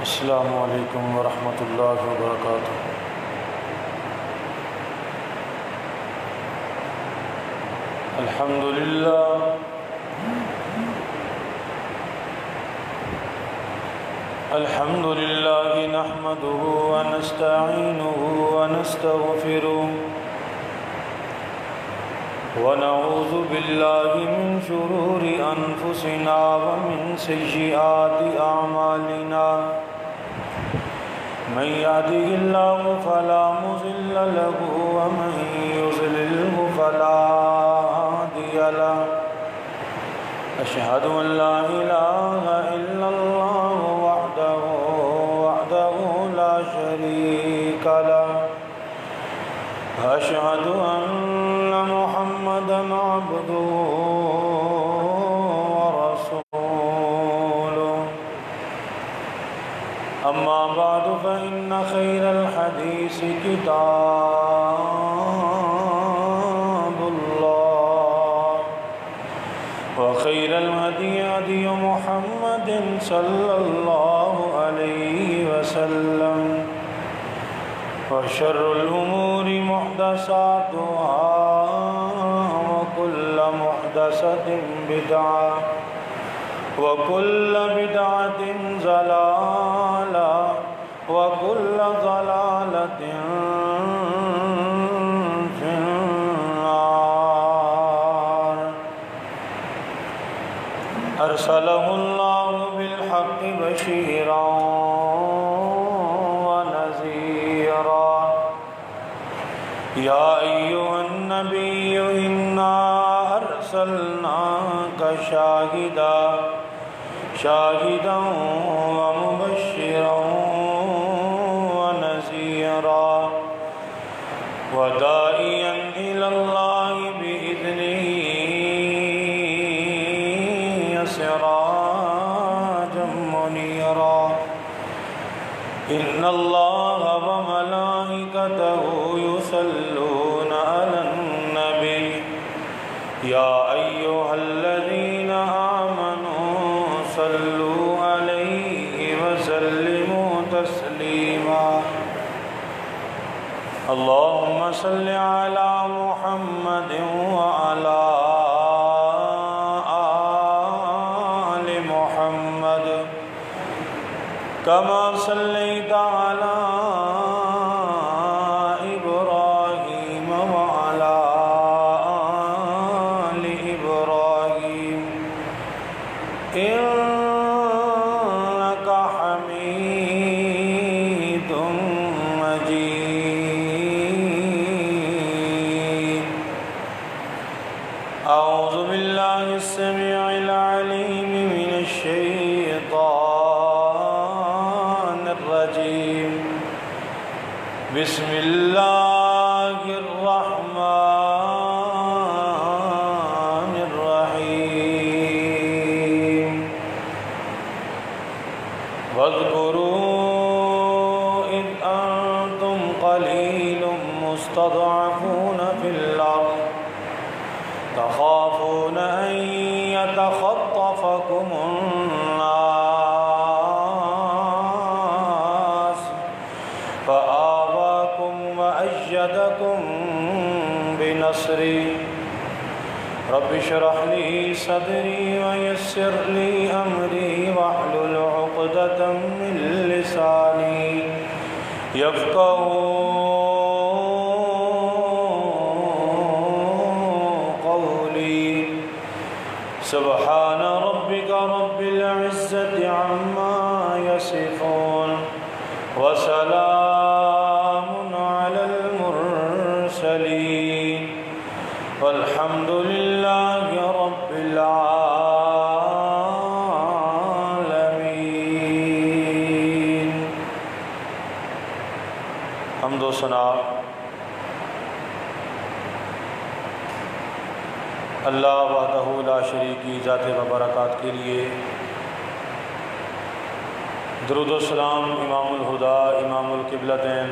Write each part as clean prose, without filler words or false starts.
السلام علیکم ورحمۃ اللہ وبرکاتہ۔ الحمد للہ نحمده ونستعینه ونستغفره ونعوذ باللہ من شرور انفسنا ومن سیئات اعمالنا، من يهده الله فلا مضل له ومن يضلل فلا هادي له، أشهد أن لا إله إلا الله وحده لا شريك له، أشهد أن محمدا عبده ورسوله، أما بعد فإن خير الحديث كتاب الله، وخير الهدي هدي محمد صلى الله عليه وسلم، وشر الأمور محدثاتها، وكل محدثة بدعة، وكل بدعة ضلالة، وكل ضلالة في النار۔ أرسله الله بالحق بشيرا ونذيرا، يا أيها النبي إنا أرسلناك شاهدا ومبشرا ونذيرا، وداعيا إلى الله بإذنه سراجا منيرا، إن الله وملائكته يصلون على النبي، يا أيها الذين آمنوا صلوا عليه وسلموا تسليما، اللهم صل على محمد وعلى آل محمد، كما صليت على إبراهيم وعلى آل إبراهيم إنك حميد مجيد۔ أعوذ بالله السميع العليم من الشيطان الرجيم، بسم الله الرحمن الرحيم، واذكروا إذ أنتم قليل مستضعفون في الأرض، تخافون أن يتخطفكم الناس، فآواكم وأيدكم بنصره، رب اشرح لي صدري ويسر لي أمري واحلل عقدة من لساني يفقهوا قولي، سبحان ربك رب العزة عما يصفون، وسلام على المرسلين، والحمد لله رب العالمين۔ حمد و ثنا اللہ وحدہ لا شریک کی ذات و برکات کے لیے، درود و سلام امام الہدا امام القبلتین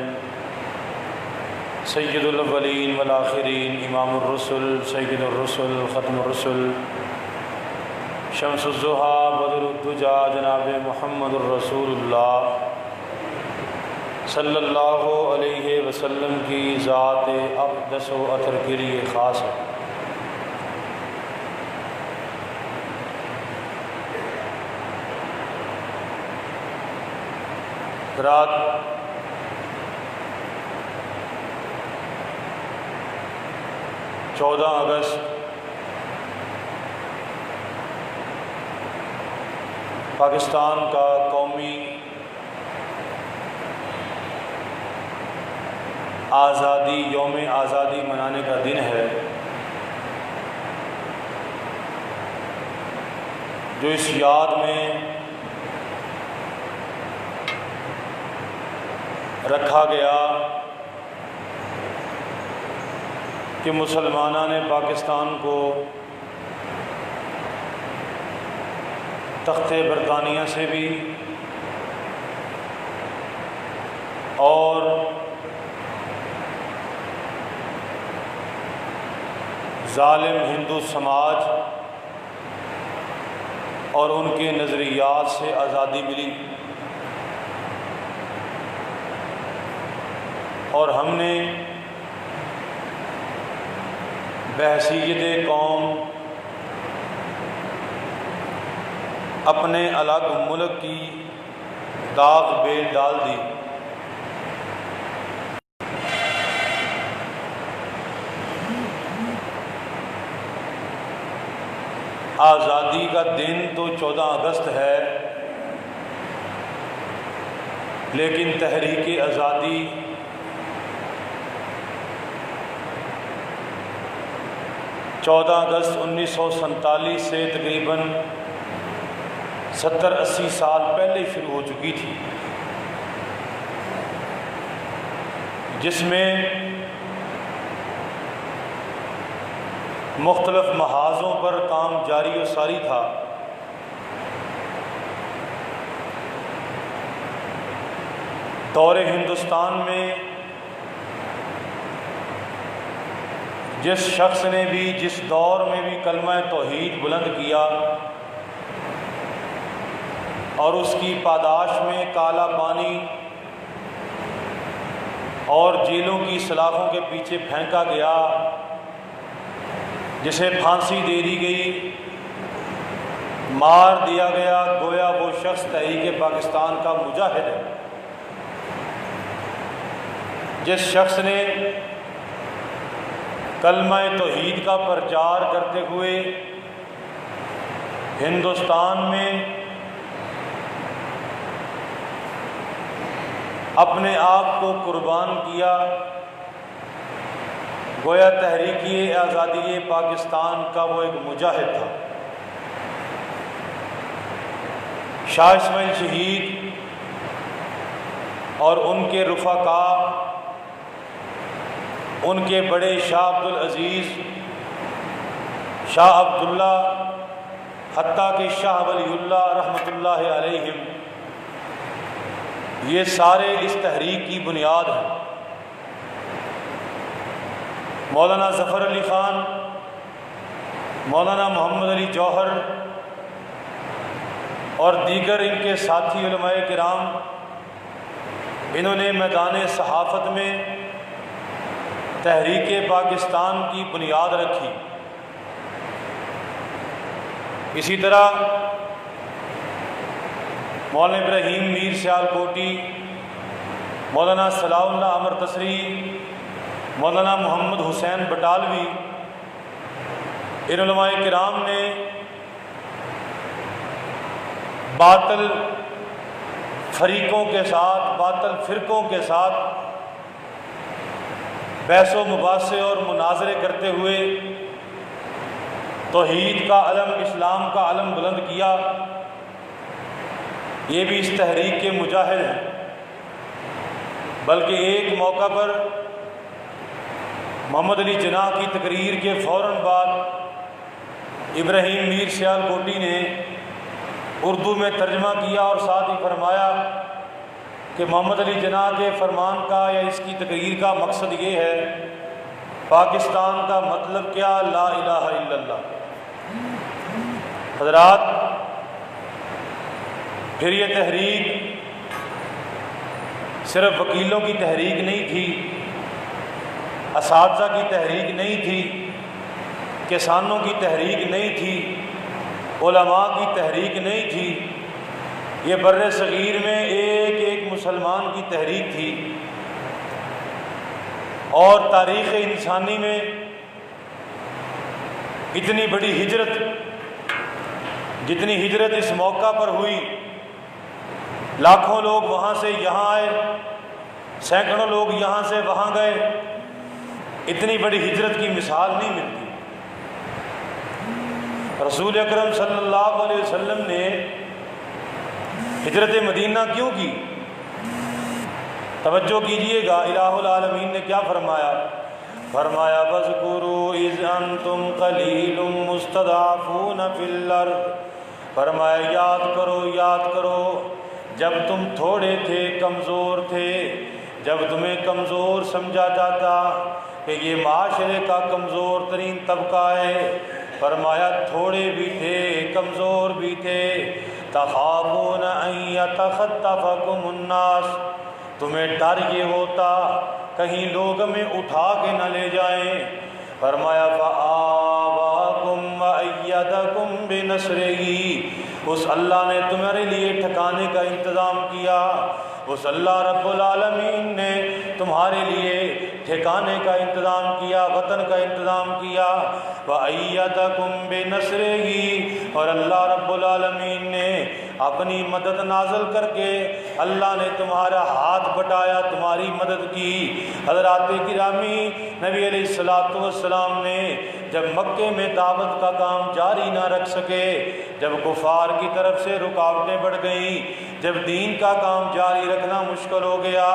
سید الاولین والآخرین امام الرسل سید الرسل ختم الرسل شمس الضحیٰ بدر الدجا جناب محمد الرسول اللہ صلی اللہ علیہ وسلم کی ذات اقدس و اطہر کے لیے خاص ہے۔ رات 14 اگست پاکستان کا قومی آزادی یوم آزادی منانے کا دن ہے، جو اس یاد میں رکھا گیا کہ مسلمانوں نے پاکستان کو تخت برطانیہ سے بھی اور ظالم ہندو سماج اور ان کے نظریات سے آزادی ملی، اور ہم نے بحیثیت قوم اپنے الگ ملک کی داغ بیل ڈال دی۔ آزادی کا دن تو 14 اگست ہے، لیکن تحریک آزادی چودہ اگست 1947 سے تقریباً 70-80 سال پہلے شروع ہو چکی تھی، جس میں مختلف محاذوں پر کام جاری و ساری تھا۔ دور ہندوستان میں جس شخص نے بھی جس دور میں بھی کلمہ توحید بلند کیا اور اس کی پاداش میں کالا پانی اور جیلوں کی سلاخوں کے پیچھے پھینکا گیا، جسے پھانسی دے دی گئی، مار دیا گیا، گویا وہ شخص تحریک پاکستان کا مجاہد ہے۔ جس شخص نے کلمہ توحید کا پرچار کرتے ہوئے ہندوستان میں اپنے آپ کو قربان کیا، گویا تحریکی آزادی پاکستان کا وہ ایک مجاہد تھا۔ شاہ اسماعیل شہید اور ان کے رفقا، ان کے بڑے شاہ عبدالعزیز، شاہ عبداللہ، حتیٰ کہ شاہ ولی اللہ رحمۃ اللہ علیہم، یہ سارے اس تحریک کی بنیاد ہیں۔ مولانا ظفر علی خان، مولانا محمد علی جوہر اور دیگر ان کے ساتھی علماء کرام، انہوں نے میدان صحافت میں تحریک پاکستان کی بنیاد رکھی۔ اسی طرح مولانا ابراہیم میر سیالکوٹی، مولانا صلاح اللہ امرتسری، مولانا محمد حسین بٹالوی، ان علماء کرام نے باطل فریقوں کے ساتھ، باطل فرقوں کے ساتھ بحث و مباحثے اور مناظرے کرتے ہوئے توحید کا علم، اسلام کا علم بلند کیا۔ یہ بھی اس تحریک کے مجاہد ہیں۔ بلکہ ایک موقع پر محمد علی جناح کی تقریر کے فوراً بعد ابراہیم میر سیالکوٹی نے اردو میں ترجمہ کیا اور ساتھ ہی فرمایا کہ محمد علی جناح کے فرمان کا یا اس کی تقریر کا مقصد یہ ہے، پاکستان کا مطلب کیا؟ لا الہ الا اللہ۔ حضرات، پھر یہ تحریک صرف وکیلوں کی تحریک نہیں تھی، اساتذہ کی تحریک نہیں تھی، کسانوں کی تحریک نہیں تھی، علماء کی تحریک نہیں تھی، یہ بر صغیر میں ایک ایک مسلمان کی تحریک تھی۔ اور تاریخ انسانی میں اتنی بڑی ہجرت، جتنی ہجرت اس موقع پر ہوئی، لاکھوں لوگ وہاں سے یہاں آئے، سینکڑوں لوگ یہاں سے وہاں گئے، اتنی بڑی ہجرت کی مثال نہیں ملتی۔ رسول اکرم صلی اللہ علیہ وسلم نے ہجرت مدینہ کیوں کی؟ توجہ کیجئے گا، الہ العالمین نے کیا فرمایا؟ فرمایا وَاذْكُرُوا اِذْ أَنْتُمْ قَلِيلٌ مُسْتَضْعَفُونَ فِي الْأَرْضِ، فرمایا یاد کرو جب تم تھوڑے تھے، کمزور تھے، جب تمہیں کمزور سمجھا جاتا کہ یہ معاشرے کا کمزور ترین طبقہ ہے، فرمایا تھوڑے بھی تھے، کمزور بھی تھے، تخافون ان یتخطفکم الناس، تمہیں ڈر یہ ہوتا کہیں لوگ ہمیں اٹھا کے نہ لے جائیں، فرمایا فآواکم وأیدکم بنصرہ، اس اللہ نے تمہارے لیے ٹھکانے کا انتظام کیا، اس اللہ رب العالمین نے تمہارے لیے ٹھکانے کا انتظام کیا، وطن کا انتظام کیا، وَأَيَّدَكُمْ بِنَصْرِهِ، اور اللہ رب العالمین نے اپنی مدد نازل کر کے اللہ نے تمہارا ہاتھ بٹایا، تمہاری مدد کی۔ حضرات گرامی، نبی علیہ السلام نے جب مکے میں دعوت کا کام جاری نہ رکھ سکے، جب کفار کی طرف سے رکاوٹیں بڑھ گئیں، جب دین کا کام جاری رکھنا مشکل ہو گیا،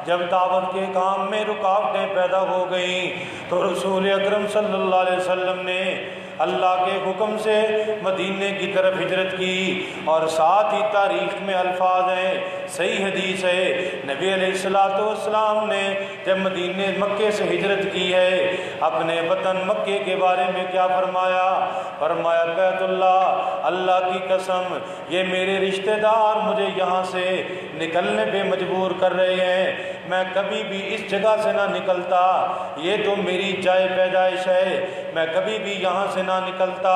جب دعوت کے کام میں رکاوٹیں پیدا ہو گئیں، تو رسول اکرم صلی اللہ علیہ وسلم نے اللہ کے حکم سے مدینے کی طرف ہجرت کی۔ اور ساتھ ہی تاریخ میں الفاظ ہیں، صحیح حدیث ہے، نبی علیہ السلام نے جب مدینے مکے سے ہجرت کی ہے، اپنے وطن مکے کے بارے میں کیا فرمایا؟ فرمایا بیت اللہ کی قسم، یہ میرے رشتہ دار مجھے یہاں سے نکلنے پہ مجبور کر رہے ہیں، میں کبھی بھی اس جگہ سے نہ نکلتا، یہ تو میری جائے پیدائش ہے، میں کبھی بھی یہاں سے نہ نکلتا،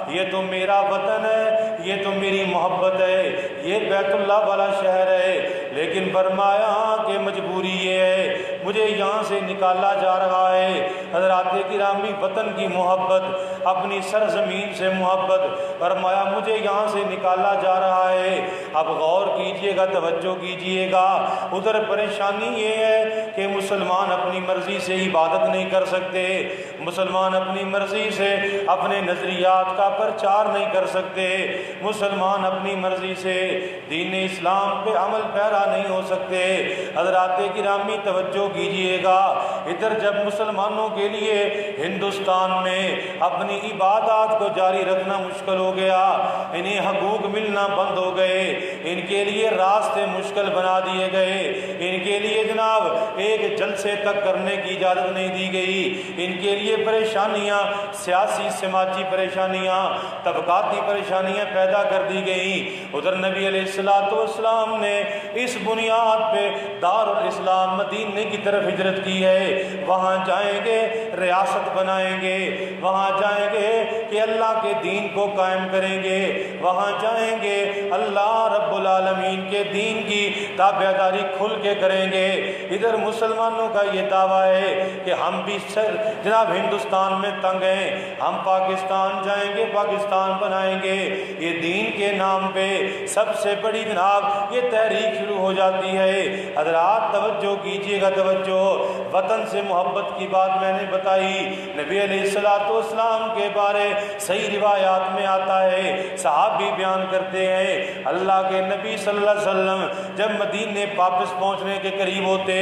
یہ تو میرا وطن ہے، یہ تو میری محبت ہے، یہ بیت اللہ والا شہر ہے، لیکن فرمایا کہ مجبوری یہ ہے، مجھے یہاں سے نکالا جا رہا ہے۔ حضرات گرامی، وطن کی محبت، اپنی سرزمین سے محبت، فرمایا مجھے یہاں سے نکالا جا رہا ہے۔ اب غور کیجئے گا، توجہ کیجئے گا، ادھر پریشانی یہ ہے کہ مسلمان اپنی مرضی سے عبادت نہیں کر سکتے، مسلمان اپنی مرضی سے اپنے نظریات کا پرچار نہیں کر سکتے، مسلمان اپنی مرضی سے دین اسلام پہ عمل پیرا نہیں ہو سکتے۔ حضرات گرامی توجہ کیجئے گا، ادھر جب مسلمانوں کے لیے ہندوستان میں اپنی عبادات کو جاری رکھنا مشکل ہو گیا، انہیں حقوق ملنا بند ہو گئے، ان کے لیے راستے مشکل بنا دیے گئے، ان کے لیے جناب ایک جلسے تک کرنے کی اجازت نہیں دی گئی، ان کے لیے پریشانیاں، سیاسی سماجی پریشانیاں، طبقاتی پریشانیاں پیدا کر دی گئیں۔ ادھر نبی علیہ السلام نے اس بنیاد پہ دارالاسلام مدینے کی طرف ہجرت کی ہے، وہاں جائیں گے ریاست بنائیں گے، وہاں جائیں گے کہ اللہ کے دین کو قائم کریں گے، وہاں جائیں گے اللہ رب العالمین کے دین کی تابعداری کھل کے کریں گے۔ ادھر مسلمانوں کا یہ دعویٰ ہے کہ ہم بھی جناب ہندوستان میں تنگ ہیں، ہم پاکستان جائیں گے، پاکستان بنائیں گے، یہ دین کے نام پہ سب سے بڑی جناب یہ تحریک شروع ہو جاتی ہے۔ حضرات توجہ کیجئے گا، توجہ، وطن سے محبت کی بات میں نے بتائی، نبی علیہ السلام کے بارے صحیح روایات میں آتا ہے، صحابی بیان کرتے ہیں اللہ کے نبی صلی اللہ علیہ وسلم جب مدینے واپس پہنچنے کے قریب ہوتے،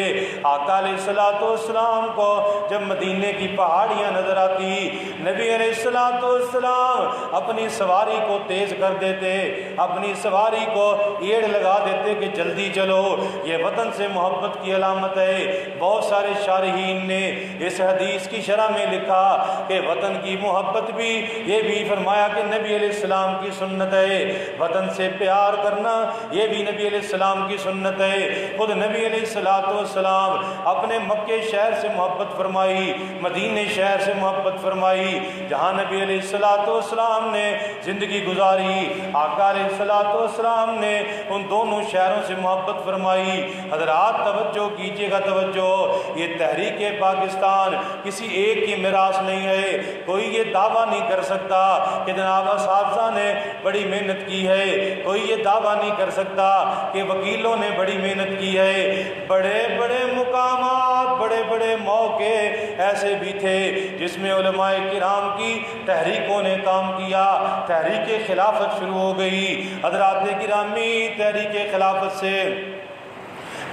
آقا علیہ السلام کو جب مدینے کی پہاڑیاں نظر آتی، نبی علیہ السلام اپنی سواری کو تیز کر دیتے اپنی سواری کو ایڑ لگا دیتے کہ جلدی چلو، یہ وطن سے محبت کی علامت ہے۔ بہت سارے شارحین نے اس حدیث کی شرح میں لکھا کہ وطن کی محبت بھی، یہ بھی فرمایا کہ نبی علیہ السلام کی سنت ہے۔ وطن سے پیار کرنا یہ بھی نبی علیہ السلام کی سنت ہے۔ خود نبی علیہ السلام اپنے مکے شہر سے محبت فرمائی، مدینے شہر سے محبت فرمائی، جہاں نبی علیہ السلام نے زندگی گزاری، آقا علیہ السلام نے ان دونوں شہروں سے محبت فرمائی۔ حضرات توجہ کیجیے گا، توجہ، یہ تحریک پاکستان کسی ایک کی میراث نہیں ہے۔ کوئی یہ دعویٰ نہیں کر سکتا کہ جناب اساتذہ نے بڑی محنت کی ہے، کوئی یہ دعویٰ نہیں کر سکتا کہ وکیلوں نے بڑی محنت کی ہے۔ بڑے بڑے مقامات، بڑے بڑے موقع ایسے بھی تھے جس میں علماء کرام کی تحریکوں نے کام کیا، تحریک خلافت شروع ہو گئی۔ حضرات گرامی، تحریک خلافت سے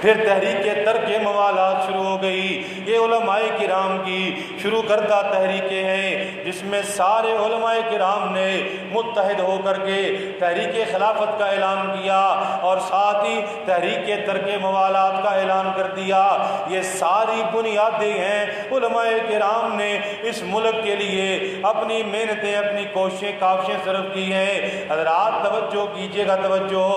پھر تحریک ترک موالات شروع ہو گئی۔ یہ علماء کرام کی شروع کردہ تحریکیں ہیں جس میں سارے علماء کرام نے متحد ہو کر کے تحریک خلافت کا اعلان کیا اور ساتھ ہی تحریک ترک موالات کا اعلان کر دیا۔ یہ ساری بنیادیں ہیں علماء کرام نے اس ملک کے لیے اپنی محنتیں، اپنی کوششیں، کاوشیں صرف کی ہیں۔ حضرات توجہ کیجیے گا، توجہ،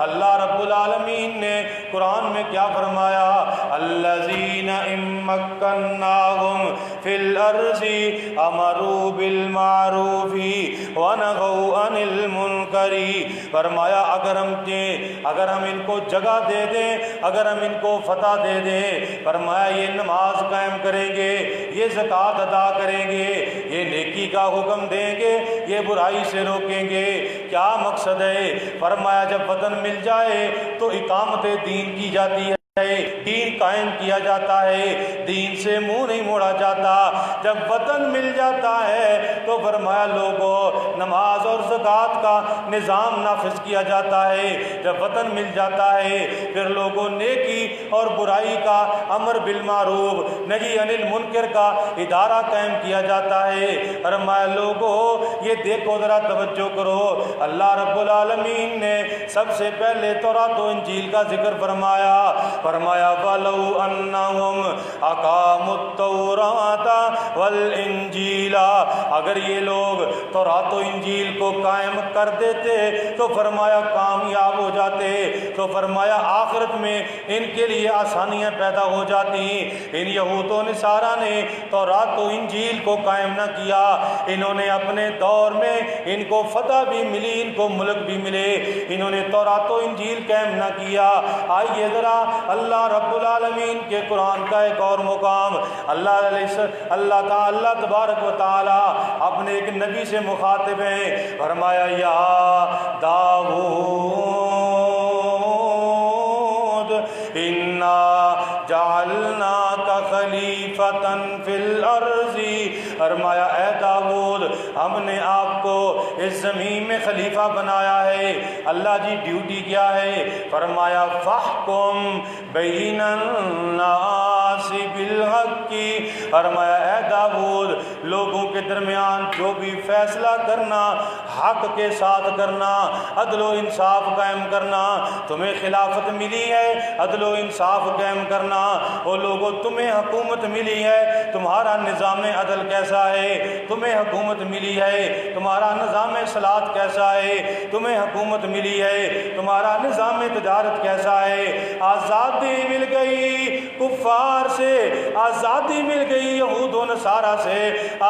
اللہ رب العالمین نے قرآن میں کیا فرمایا؟ الذین ان مکناہم فی الارض امروا بالمعروف ونہوا عن المنکر۔ فرمایا اگر ہم ان کو جگہ دے دیں، اگر ہم ان کو فتح دے دیں، فرمایا یہ نماز قائم کریں گے، یہ زکوٰۃ ادا کریں گے، یہ نیکی کا حکم دیں گے، یہ برائی سے روکیں گے۔ کیا مقصد ہے؟ فرمایا جب وطن مل جائے تو اقامت دین کی جاتی ہے، دین قائم کیا جاتا ہے، دین سے منہ نہیں موڑا جاتا۔ جب وطن مل جاتا ہے تو فرمایا لوگوں نماز اور زکوٰۃ کا نظام نافذ کیا جاتا ہے۔ جب وطن مل جاتا ہے پھر لوگوں نیکی اور برائی کا، امر بالمعروف نہی عن المنکر کا ادارہ قائم کیا جاتا ہے۔ فرمایا لوگوں یہ دیکھو ذرا، توجہ کرو، اللہ رب العالمین نے سب سے پہلے تورات و انجیل کا ذکر فرمایا۔ فرمایا وَلَوْ أَنَّهُمْ أَقَامُوا التَّوْرَاةَ وَالْإِنْجِيلَ، اگر یہ لوگ تورات و انجیل کو قائم کر دیتے تو فرمایا کامیاب ہو جاتے، تو فرمایا آخرت میں ان کے لیے آسانیاں پیدا ہو جاتی۔ ان یہود و نصارہ نے تورات و انجیل کو قائم نہ کیا، انہوں نے اپنے دور میں ان کو فتح بھی ملی، ان کو ملک بھی ملے، انہوں نے تورات و انجیل قائم نہ کیا۔ آئیے ذرا اللہ رب العالمین کے قرآن کا ایک اور مقام، اللہ تبارک و تعالی اپنے ایک نبی سے مخاطب ہیں۔ فرمایا یا داؤد انا جعلناک خلیفۃ فی الارض، فرمایا اے داؤد ہم نے آپ کو اس زمین میں خلیفہ بنایا ہے۔ اللہ جی ڈیوٹی کیا ہے؟ فرمایا فاحکم بین الناس بالحق، فرمایا اے داؤد لوگوں کے درمیان جو بھی فیصلہ کرنا حق کے ساتھ کرنا، عدل و انصاف قائم کرنا۔ تمہیں خلافت ملی ہے، عدل و انصاف قائم کرنا۔ وہ لوگوں تمہیں حکومت ملی ہے، تمہارا نظام عدل کیسا ہے؟ تمہیں حکومت ملی ہے، تمہارا نظام صلاحت کیسا ہے؟ تمہیں حکومت ملی ہے، تمہارا نظام تجارت کیسا ہے؟ آزادی مل گئی کفار سے، آزادی مل گئی یہود و نصارہ سے،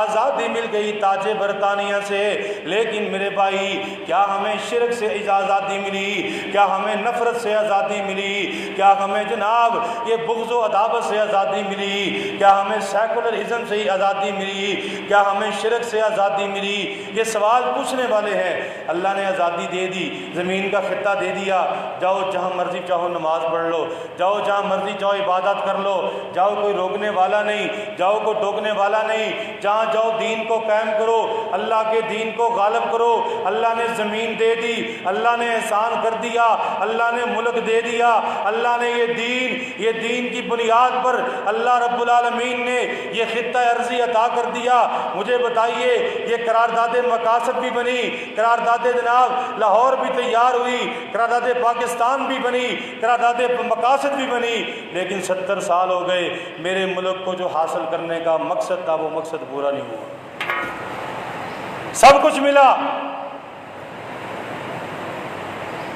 آزادی مل گئی تاج برطانیہ سے، لیکن میرے بھائی کیا ہمیں شرک سے آزادی ملی؟ کیا ہمیں نفرت سے آزادی ملی؟ کیا ہمیں جناب یہ بغض و عداوت سے آزادی ملی؟ کیا ہمیں سیکولرزم سے آزادی ملی؟ کیا ہمیں شرک سے آزادی ملی؟ یہ سوال پوچھنے والے ہیں۔ اللہ نے آزادی دے دی، زمین کا خطہ دے دیا، جاؤ جہاں مرضی چاہو نماز پڑھ لو، جاؤ جہاں مرضی چاہو عبادت کر لو، جاؤ کوئی روکنے والا نہیں، جاؤ کوئی ٹوکنے والا نہیں، جہاں جہاں جاؤ دین کو قائم کرو، اللہ کے دین کو غالب کرو۔ اللہ نے زمین دے دی، اللہ نے احسان کر دیا، اللہ نے ملک دے دیا، اللہ نے یہ دین کی بنیاد پر اللہ رب العالمین نے یہ خطہ ارضی عطا کر دیا۔ مجھے بتائیے، یہ قرارداد مقاصد بھی بنی، قرارداد جناب لاہور بھی تیار ہوئی، قرارداد پاکستان بھی بنی، قرارداد مقاصد بھی بنی، لیکن 70 سال ہو گئے، میرے ملک کو جو حاصل کرنے کا مقصد تھا وہ مقصد پورا نہیں ہوا۔ سب کچھ ملا،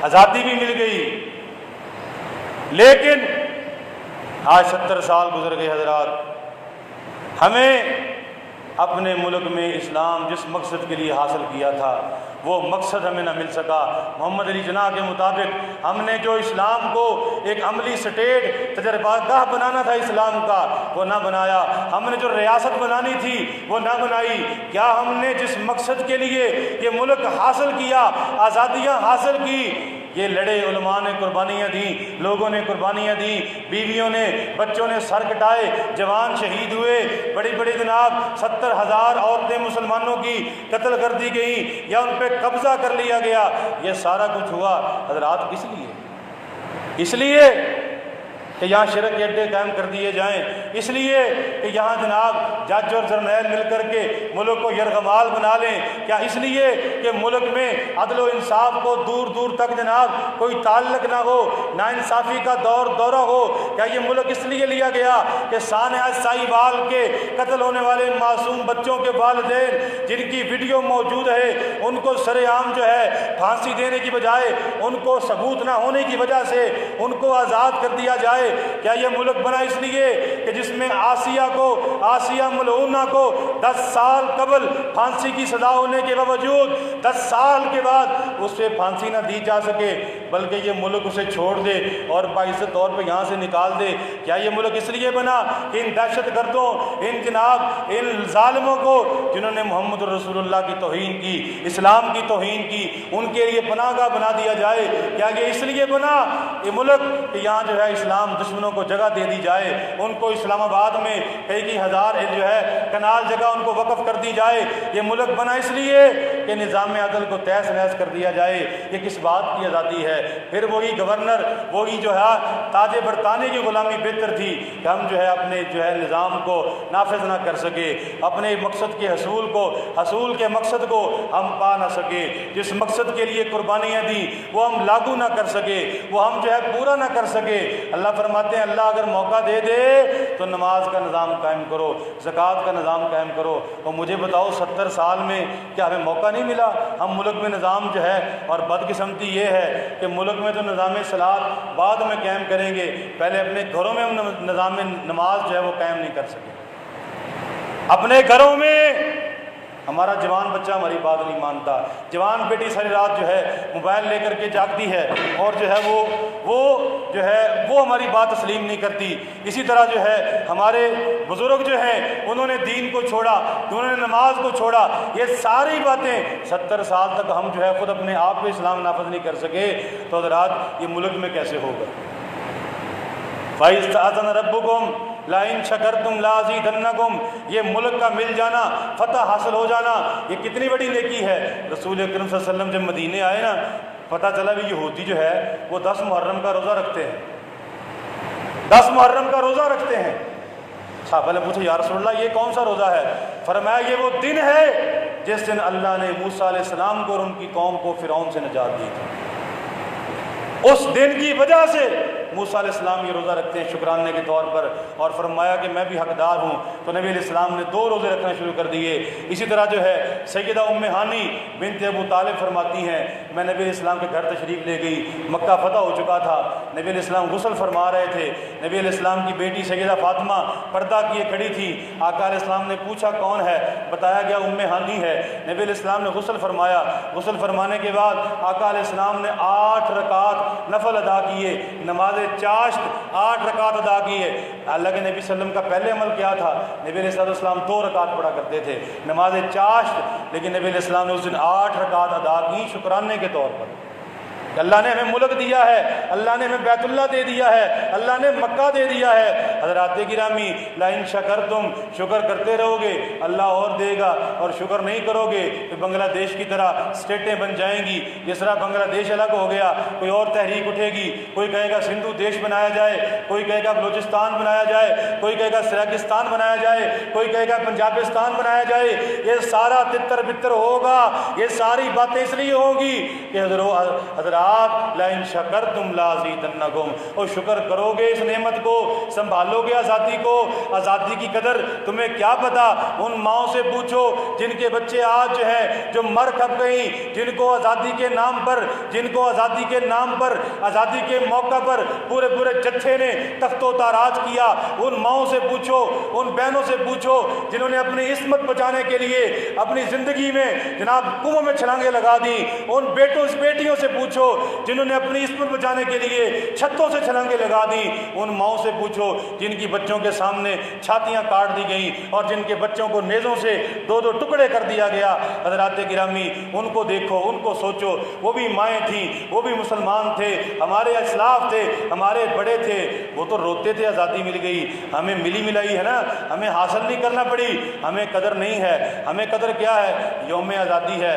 آزادی بھی مل گئی، لیکن آج 70 سال گزر گئے حضرات، ہمیں اپنے ملک میں اسلام جس مقصد کے لیے حاصل کیا تھا وہ مقصد ہمیں نہ مل سکا۔ محمد علی جناح کے مطابق ہم نے جو اسلام کو ایک عملی سٹیٹ تجربہ گاہ بنانا تھا اسلام کا، وہ نہ بنایا۔ ہم نے جو ریاست بنانی تھی وہ نہ بنائی۔ کیا ہم نے جس مقصد کے لیے یہ ملک حاصل کیا، آزادیاں حاصل کی، یہ لڑے، علماء نے قربانیاں دیں، لوگوں نے قربانیاں دیں، بیویوں نے، بچوں نے سر کٹائے، جوان شہید ہوئے، بڑی بڑی جناب 70,000 عورتیں مسلمانوں کی قتل کر دی گئیں یا ان پہ قبضہ کر لیا گیا، یہ سارا کچھ ہوا حضرات اس لیے کہ یہاں شرک کے اڈے قائم کر دیے جائیں، اس لیے کہ یہاں جناب جج اور جرنیل مل کر کے ملک کو یرغمال بنا لیں؟ کیا اس لیے کہ ملک میں عدل و انصاف کو دور دور تک جناب کوئی تعلق نہ ہو، نا انصافی کا دورہ ہو؟ کیا یہ ملک اس لیے لیا گیا کہ سانحہ ساہیوال کے قتل ہونے والے معصوم بچوں کے والدین جن کی ویڈیو موجود ہے ان کو سر عام جو ہے پھانسی دینے کی بجائے ان کو ثبوت نہ ہونے کی وجہ سے ان کو آزاد کر دیا جائے؟ کیا یہ ملک بنا اس لیے کہ جس میں آسیہ ملعونہ کو 10 سال قبل پھانسی کی سزا ہونے کے باوجود 10 سال کے بعد اس پہ پھانسی نہ دی جا سکے، بلکہ یہ ملک اسے چھوڑ دے اور باعزت طور پہ یہاں سے نکال دے؟ کیا یہ ملک اس لیے بنا کہ ان دہشت گردوں، ان ظالموں کو جنہوں نے محمد رسول اللہ کی توہین کی، اسلام کی توہین کی، ان کے لیے پناہ گاہ بنا دیا جائے؟ کیا یہ اس لیے بنا یہ ملک کہ یہاں جو ہے اسلام دشمنوں کو جگہ دے دی جائے، ان کو اسلام آباد میں کئی ہزار جو ہے کنال جگہ ان کو وقف کر دی جائے؟ یہ ملک بنا اس لیے کہ نظام عدل کو تہس نہس کر دیا جائے؟ یہ کس بات کی آزادی ہے؟ پھر وہی گورنر، وہی جو ہے تاج برطانیہ کی غلامی بہتر تھی کہ ہم جو ہے اپنے جو ہے نظام کو نافذ نہ کر سکے، اپنے مقصد کے حصول کے مقصد کو ہم پا نہ سکے، جس مقصد کے لیے قربانیاں دیں وہ ہم لاگو نہ کر سکے، وہ ہم جو ہے پورا نہ کر سکے۔ اللہ فرماتے ہیں اللہ اگر موقع دے دے تو نماز کا نظام قائم کرو، زکوٰۃ کا نظام قائم کرو۔ اور مجھے بتاؤ 70 سال میں کیا ہمیں موقع نہیں ملا؟ ہم ملک میں نظام جو ہے، اور بدقسمتی یہ ہے کہ ملک میں تو نظام صلاۃ بعد میں قائم کریں گے، پہلے اپنے گھروں میں ہم نظام نماز جو ہے وہ قائم نہیں کر سکے۔ اپنے گھروں میں ہمارا جوان بچہ ہماری بات نہیں مانتا، جوان بیٹی ساری رات جو ہے موبائل لے کر کے جاگتی ہے اور جو ہے وہ ہماری بات تسلیم نہیں کرتی۔ اسی طرح جو ہے ہمارے بزرگ جو ہیں انہوں نے دین کو چھوڑا، انہوں نے نماز کو چھوڑا، یہ ساری باتیں 70 سال تک ہم جو ہے خود اپنے آپ پہ اسلام نافذ نہیں کر سکے، تو حضرات یہ ملک میں کیسے ہوگا؟ فَإِسْتَأْذَنَ رَبُّكُمْ لَئِن شَكَرْتُمْ لَأَزِيدَنَّكُمْ، یہ ملک کا مل جانا، فتح حاصل ہو جانا، یہ کتنی بڑی نیکی ہے۔ رسول اکرم صلی اللہ علیہ وسلم جب مدینے آئے نا، پتہ چلا بھی یہودی جو ہے وہ 10 محرم کا روزہ رکھتے ہیں، 10 محرم کا روزہ رکھتے ہیں۔ صحابہ نے پوچھا یا رسول اللہ یہ کون سا روزہ ہے؟ فرمایا یہ وہ دن ہے جس دن اللہ نے موسیٰ علیہ السلام کو اور ان کی قوم کو فرعون سے نجات دی تھی۔ اس دن کی وجہ سے موسیٰ علیہ السلام یہ روزہ رکھتے ہیں شکرانے کے طور پر، اور فرمایا کہ میں بھی حقدار ہوں، تو نبی علیہ السلام نے 2 روزے رکھنا شروع کر دیے۔ اسی طرح جو ہے سیدہ ام ہانی بنت ابو طالب فرماتی ہیں میں نبی علیہ السلام کے گھر تشریف لے گئی، مکہ فتح ہو چکا تھا، نبی علیہ السلام غسل فرما رہے تھے، نبی علیہ السلام کی بیٹی سیدہ فاطمہ پردہ کیے کھڑی تھی، آقا علیہ السلام نے پوچھا کون ہے؟ بتایا گیا ام ہانی ہے۔ نبی علیہ السلام نے غسل فرمایا، غسل فرمانے کے بعد آقا علیہ السلام نے 8 رکعت نفل ادا کیے، نماز چاشت 8 رکعت ادا کیے۔ اللہ کے نبی صلی اللہ علیہ وسلم کا پہلے عمل کیا تھا؟ نبی علیہ السلام 2 رکعت پڑھا کرتے تھے نماز چاشت، لیکن نبی علیہ السلام نے اس دن 8 رکعت ادا کی شکرانے کے طور پر۔ کہ اللہ نے ہمیں ملک دیا ہے، اللہ نے ہمیں بیت اللہ دے دیا ہے، اللہ نے مکہ دے دیا ہے۔ حضرات گرامی، لئن شکرتم، شکر کرتے رہو گے اللہ اور دے گا، اور شکر نہیں کرو گے تو بنگلہ دیش کی طرح اسٹیٹیں بن جائیں گی۔ جس طرح بنگلہ دیش الگ ہو گیا، کوئی اور تحریک اٹھے گی، کوئی کہے گا سندھو دیش بنایا جائے، کوئی کہے گا بلوچستان بنایا جائے، کوئی کہے گا سراکستان بنایا جائے، کوئی کہے گا پنجابستان بنایا جائے۔ یہ سارا تتر بتر ہوگا، یہ ساری باتیں اس لیے ہوگی کہ حضرات لئن شکرتم لازیدنکم، اور شکر کرو گے اس نعمت کو، سنبھالو گے آزادی کو۔ آزادی کی قدر تمہیں کیا پتا؟ ان ماؤں سے پوچھو جن کے بچے آج جو ہیں جو مر کھپ گئیں، جن کو آزادی کے نام پر، جن کو آزادی کے نام پر، آزادی کے موقع پر پورے جتھے نے تخت و تاراج کیا۔ ان ماؤں سے پوچھو، ان بہنوں سے پوچھو جنہوں نے اپنی عصمت بچانے کے لیے اپنی زندگی میں جناب کنووں میں چھلانگیں لگا دی۔ ان بیٹیوں سے پوچھو جنہوں نے اپنی عصمت بچانے کے لیے چھتوں سے چھلانگیں لگا دی۔ ان ماؤں سے پوچھو جن کی بچوں کے سامنے چھاتیاں کاٹ دی گئیں اور جن کے بچوں کو نیزوں سے دو ٹکڑے کر دیا گیا۔ حضرات گرامی، ان کو دیکھو، ان کو سوچو، وہ بھی مائیں تھیں، وہ بھی مسلمان تھے، ہمارے اسلاف تھے، ہمارے بڑے تھے، وہ تو روتے تھے آزادی مل گئی۔ ہمیں ملی ملائی ہے نا، ہمیں حاصل نہیں کرنا پڑی، ہمیں قدر نہیں ہے۔ ہمیں قدر کیا ہے؟ یوم آزادی ہے،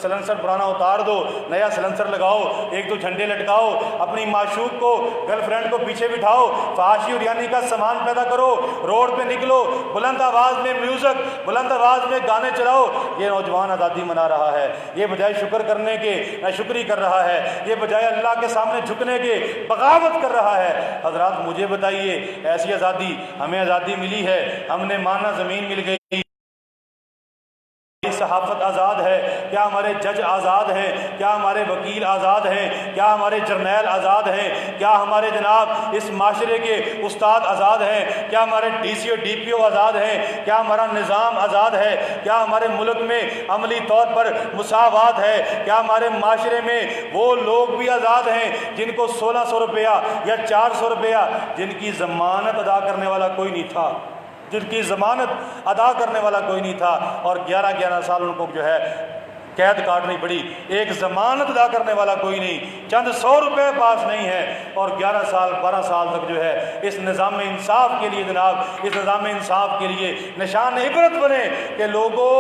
سلنسر پرانا اتار دو، نیا سلنسر لگاؤ، ایک دو جھنڈے لٹکاؤ، اپنی معشوق کو، گرل فرینڈ کو پیچھے بٹھاؤ، فحاشی اور یعنی کا سامان پیدا کرو، روڈ پہ نکلو، بلند آواز میں میوزک، بلند آواز میں گانے چلاؤ۔ یہ نوجوان آزادی منا رہا ہے، یہ بجائے شکر کرنے کے ناشکری کر رہا ہے، یہ بجائے اللہ کے سامنے جھکنے کے بغاوت کر رہا ہے۔ حضرات مجھے بتائیے، ایسی آزادی، ہمیں آزادی ملی ہے، ہم نے مانا زمین مل گئی، صحافت آزاد ہے، کیا ہمارے جج آزاد ہیں؟ کیا ہمارے وکیل آزاد ہیں؟ کیا ہمارے جرنیل آزاد ہیں؟ کیا ہمارے جناب اس معاشرے کے استاد آزاد ہیں؟ کیا ہمارے ڈی سی اور ڈی پی او آزاد ہیں؟ کیا ہمارا نظام آزاد ہے؟ کیا ہمارے ملک میں عملی طور پر مساوات ہے؟ کیا ہمارے معاشرے میں وہ لوگ بھی آزاد ہیں جن کو 1600 روپیہ یا 400 روپیہ، جن کی ضمانت ادا کرنے والا کوئی نہیں تھا، جن کی ضمانت ادا کرنے والا کوئی نہیں تھا، اور 11 سال ان کو جو ہے قید کاٹنی پڑی، ایک ضمانت ادا کرنے والا کوئی نہیں، چند 100 روپے پاس نہیں ہے، اور 11 سال 12 سال تک جو ہے اس نظام انصاف کے لیے جناب، اس نظام انصاف کے لیے نشان عبرت بنے کہ لوگوں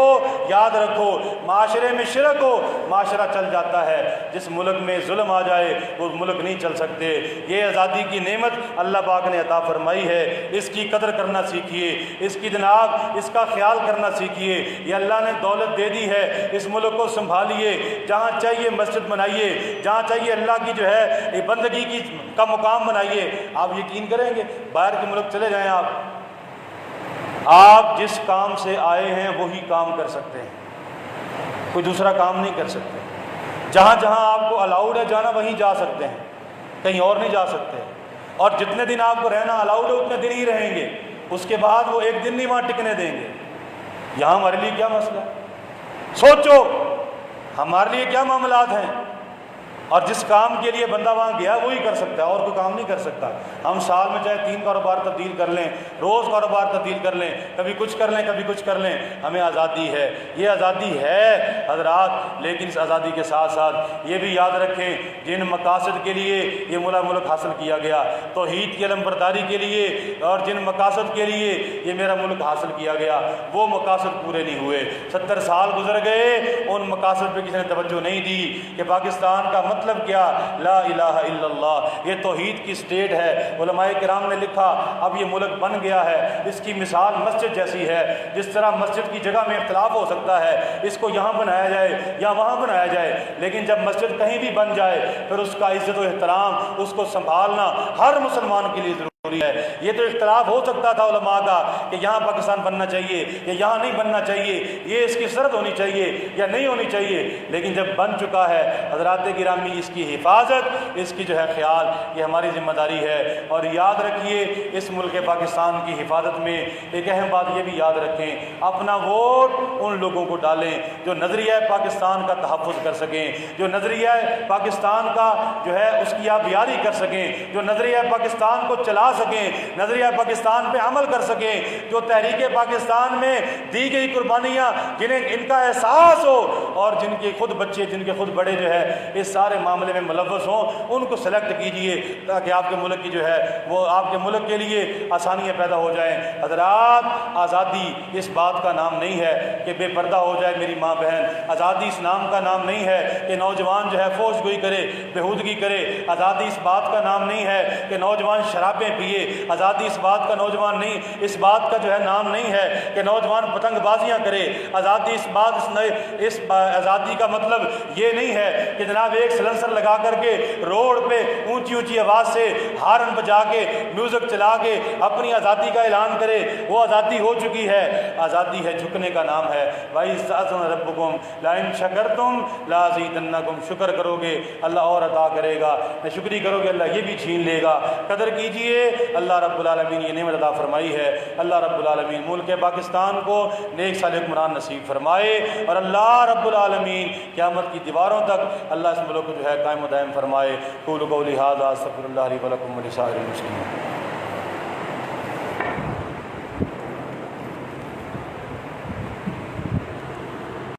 یاد رکھو، معاشرے میں شرک ہو معاشرہ چل جاتا ہے، جس ملک میں ظلم آ جائے وہ ملک نہیں چل سکتے۔ یہ آزادی کی نعمت اللہ پاک نے عطا فرمائی ہے، اس کی قدر کرنا سیکھیے، اس کی جناب اس کا خیال کرنا سیکھیے۔ یہ اللہ نے دولت دے دی ہے، اس ملک کو سنبھالیے، جہاں چاہیے مسجد بنائیے، جہاں چاہیے اللہ کی جو ہے بندگی کا مقام بنائیے۔ آپ یقین کریں گے، باہر کے ملک چلے جائیں، آپ جس کام سے آئے ہیں وہی کام کر سکتے ہیں، کوئی دوسرا کام نہیں کر سکتے۔ جہاں جہاں آپ کو الاؤڈ ہے جانا وہیں جا سکتے ہیں، کہیں اور نہیں جا سکتے، اور جتنے دن آپ کو رہنا الاؤڈ ہے اتنے دن ہی رہیں گے، اس کے بعد وہ ایک دن نہیں وہاں ٹکنے دیں گے۔ یہاں ہمارے لیے کیا مسئلہ ہے؟ سوچو ہمارے لیے کیا معاملات ہیں، اور جس کام کے لیے بندہ وہاں گیا وہی کر سکتا ہے، اور کوئی کام نہیں کر سکتا۔ ہم سال میں چاہے 3 کاروبار تبدیل کر لیں، روز کاروبار تبدیل کر لیں، کبھی کچھ کر لیں کبھی کچھ کر لیں، ہمیں آزادی ہے، یہ آزادی ہے حضرات۔ لیکن اس آزادی کے ساتھ ساتھ یہ بھی یاد رکھیں جن مقاصد کے لیے یہ ملک حاصل کیا گیا، توحید کی علمبرداری کے لیے، اور جن مقاصد کے لیے یہ میرا ملک حاصل کیا گیا، وہ مقاصد پورے نہیں ہوئے۔ 70 سال گزر گئے، ان مقاصد پہ کسی نے توجہ نہیں دی کہ پاکستان کا مطلب کیا؟ لا الہ الا اللہ، یہ توحید کی سٹیٹ ہے۔ علماء کرام نے لکھا اب یہ ملک بن گیا ہے، اس کی مثال مسجد جیسی ہے، جس طرح مسجد کی جگہ میں اختلاف ہو سکتا ہے، اس کو یہاں بنایا جائے یا وہاں بنایا جائے، لیکن جب مسجد کہیں بھی بن جائے پھر اس کا عزت و احترام، اس کو سنبھالنا ہر مسلمان کے لیے ضروری ہے۔ یہ تو اختلاف ہو سکتا تھا علماء کا کہ یہاں پاکستان بننا چاہیے یا یہاں نہیں بننا چاہیے، یہ اس کی سرحد ہونی چاہیے یا نہیں ہونی چاہیے، لیکن جب بن چکا ہے حضرات گرامی، اس کی حفاظت، اس کی جو ہے خیال، یہ ہماری ذمہ داری ہے۔ اور یاد رکھیے اس ملک پاکستان کی حفاظت میں ایک اہم بات یہ بھی یاد رکھیں، اپنا ووٹ ان لوگوں کو ڈالیں جو نظریہ پاکستان کا تحفظ کر سکیں، جو نظریہ پاکستان کا جو ہے اس کی آبیاری کر سکیں، جو نظریہ پاکستان کو چلا سکیں، نظریہ پاکستان پہ عمل کر سکیں، جو تحریک پاکستان میں دی گئی قربانیاں جنہیں ان کا احساس ہو اور جن کے خود بچے جن کے خود بڑے جو ہے اس سارے معاملے میں ملوث ہوں ان کو سلیکٹ کیجئے تاکہ آپ کے ملک کی جو ہے وہ آپ کے ملک کے لیے آسانیاں پیدا ہو جائیں۔ حضرات، آزادی اس بات کا نام نہیں ہے کہ بے پردہ ہو جائے میری ماں بہن، آزادی اس نام کا نام نہیں ہے کہ نوجوان جو ہے فوش گوئی کرے، بےہودگی کرے، آزادی اس بات کا نام نہیں ہے کہ نوجوان شرابیں پیے، آزادی اس بات کا نوجوان نہیں اس بات کا جو ہے نام نہیں ہے کہ نوجوان پتنگ بازیاں کرے، آزادی اس آزادی کا مطلب یہ نہیں ہے کہ جناب ایک سلنسر لگا کر کے روڈ پہ اونچی اونچی آواز سے ہارن بجا کے میوزک چلا کے اپنی آزادی کا اعلان کرے، وہ آزادی ہو چکی ہے۔ آزادی ہے جھکنے کا نام ہے۔ وَإِذْ رَبُّكُمْ لَئِن شَكَرْتُمْ لَأَزِيدَنَّكُمْ، شکر کرو گے اللہ اور عطا کرے گا، ناشکری کرو گے اللہ یہ بھی چھین لے گا۔ قدر کیجئے، اللہ رب العالمین یہ نعمت عطا فرمائی ہے۔ اللہ رب العالمین ملک پاکستان کو نیک صالح حکمران نصیب فرمائے، اور اللہ رب العالمین قیامت کی دیواروں تک اللہ اس ملک کو جو ہے قائم و دائم فرمائے۔ قولوا قولی ھذا استغفر اللہ لی ولکم ولسائر المسلمین۔